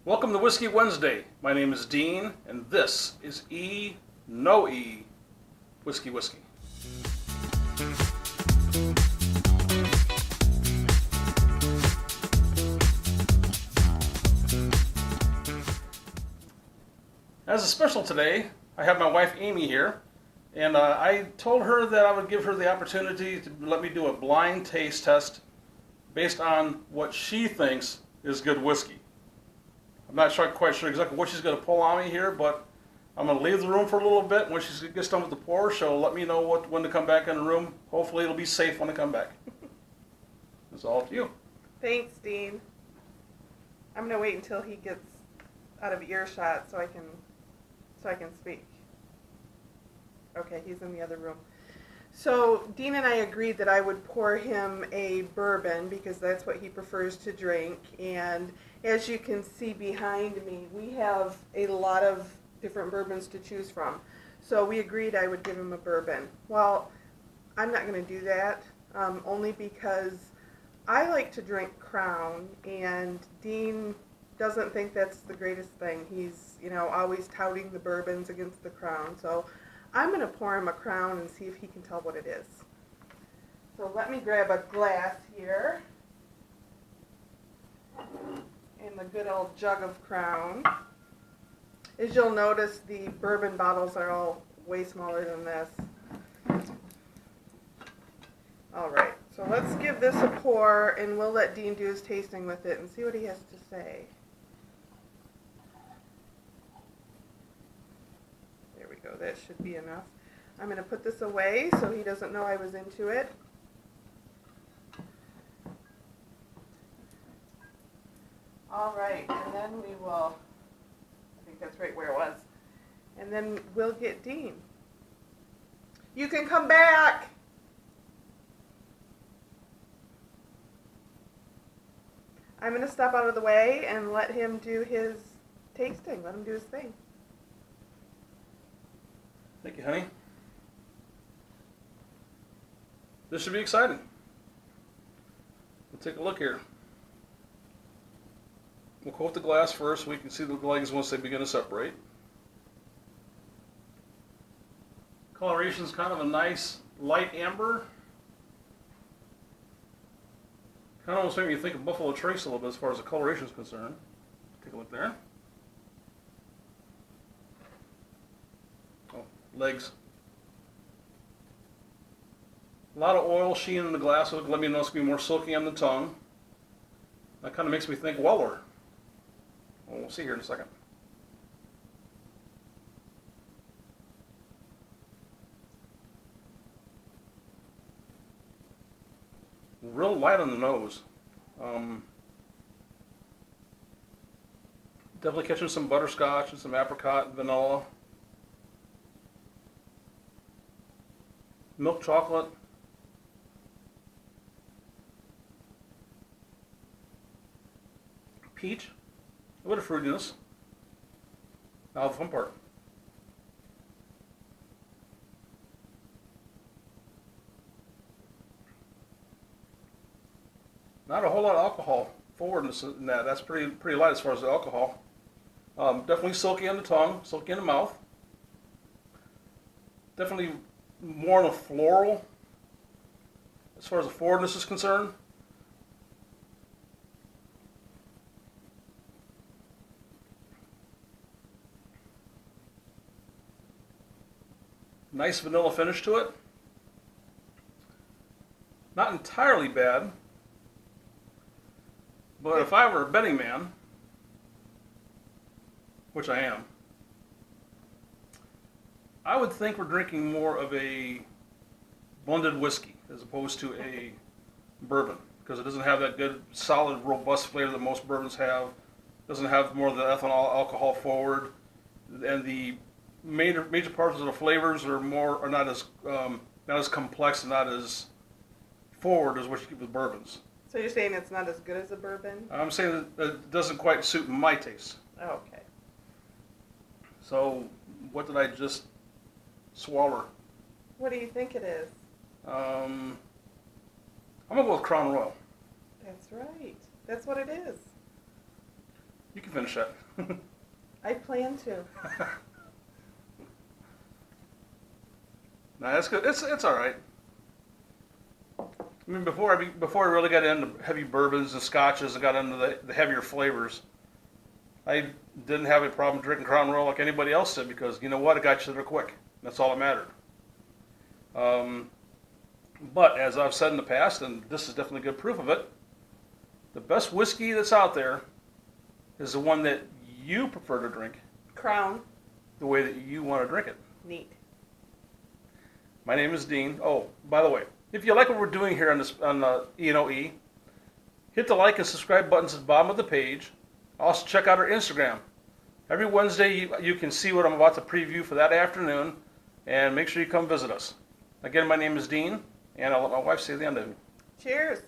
Welcome to Whiskey Wednesday. My name is Dean, and this is E No E Whiskey. As a special today, I have my wife Amy here, and I told her that I would give her the opportunity to let me do a blind taste test based on what she thinks is good whiskey. I'm not quite sure exactly what she's going to pull on me here, but I'm going to leave the room for a little bit. When she gets done with the pour, she'll let me know when to come back in the room. Hopefully it'll be safe when I come back. It's all up to you. Thanks, Dean. I'm gonna wait until he gets out of earshot so I can speak. Okay, he's in the other room. So Dean and I agreed that I would pour him a bourbon because that's what he prefers to drink. And as you can see behind me, we have a lot of different bourbons to choose from. So we agreed I would give him a bourbon. Well, I'm not going to do that, only because I like to drink Crown, and Dean doesn't think that's the greatest thing. He's, always touting the bourbons against the Crown. So I'm going to pour him a Crown and see if he can tell what it is. So let me grab a glass here and the good old jug of Crown. As you'll notice, the bourbon bottles are all way smaller than this. All right, so let's give this a pour, and we'll let Dean do his tasting with it and see what he has to say. There we go, that should be enough. I'm going to put this away so he doesn't know I was into it. All right, and then we will, I think that's right where it was, and then we'll get Dean. You can come back! I'm going to step out of the way and let him do his tasting, let him do his thing. Thank you, honey. This should be exciting. We'll take a look here. We'll coat the glass first so we can see the legs once they begin to separate. Coloration is kind of a nice light amber. Kind of almost made me think of Buffalo Trace a little bit as far as the coloration is concerned. Take a look there. Oh, legs. A lot of oil sheen in the glass, so let me know it's going to be more silky on the tongue. That kind of makes me think Weller. Well, we'll see here in a second. Real light on the nose. Definitely catching some butterscotch and some apricot and vanilla. Milk chocolate. Peach. A bit of fruitiness. Now the fun part. Not a whole lot of alcohol forwardness in that. That's pretty light as far as the alcohol. Definitely silky on the tongue, silky in the mouth. Definitely more on a floral as far as the forwardness is concerned. Nice vanilla finish to it. Not entirely bad. But if I were a betting man, which I am, I would think we're drinking more of a blended whiskey as opposed to a bourbon, because it doesn't have that good, solid, robust flavor that most bourbons have. It doesn't have more of the ethanol alcohol forward, and the major parts of the flavors are not as complex and not as forward as what you get with bourbons. So you're saying it's not as good as a bourbon? I'm saying that it doesn't quite suit my taste. Okay. So, what did I just swallow? What do you think it is? I'm going to go with Crown Royal. That's right. That's what it is. You can finish that. I plan to. No, that's good. It's all right. I mean, before I really got into heavy bourbons and scotches and got into the heavier flavors, I didn't have a problem drinking Crown Royal like anybody else did because you know what? It got you there quick. That's all that mattered. But as I've said in the past, and this is definitely good proof of it, the best whiskey that's out there is the one that you prefer to drink Crown. the way that you want to drink it. Neat. My name is Dean. Oh, by the way, if you like what we're doing here on the E&OE, hit the like and subscribe buttons at the bottom of the page. Also check out our Instagram. Every Wednesday you can see what I'm about to preview for that afternoon, and make sure you come visit us. Again, my name is Dean, and I'll let my wife say the end of it. Cheers.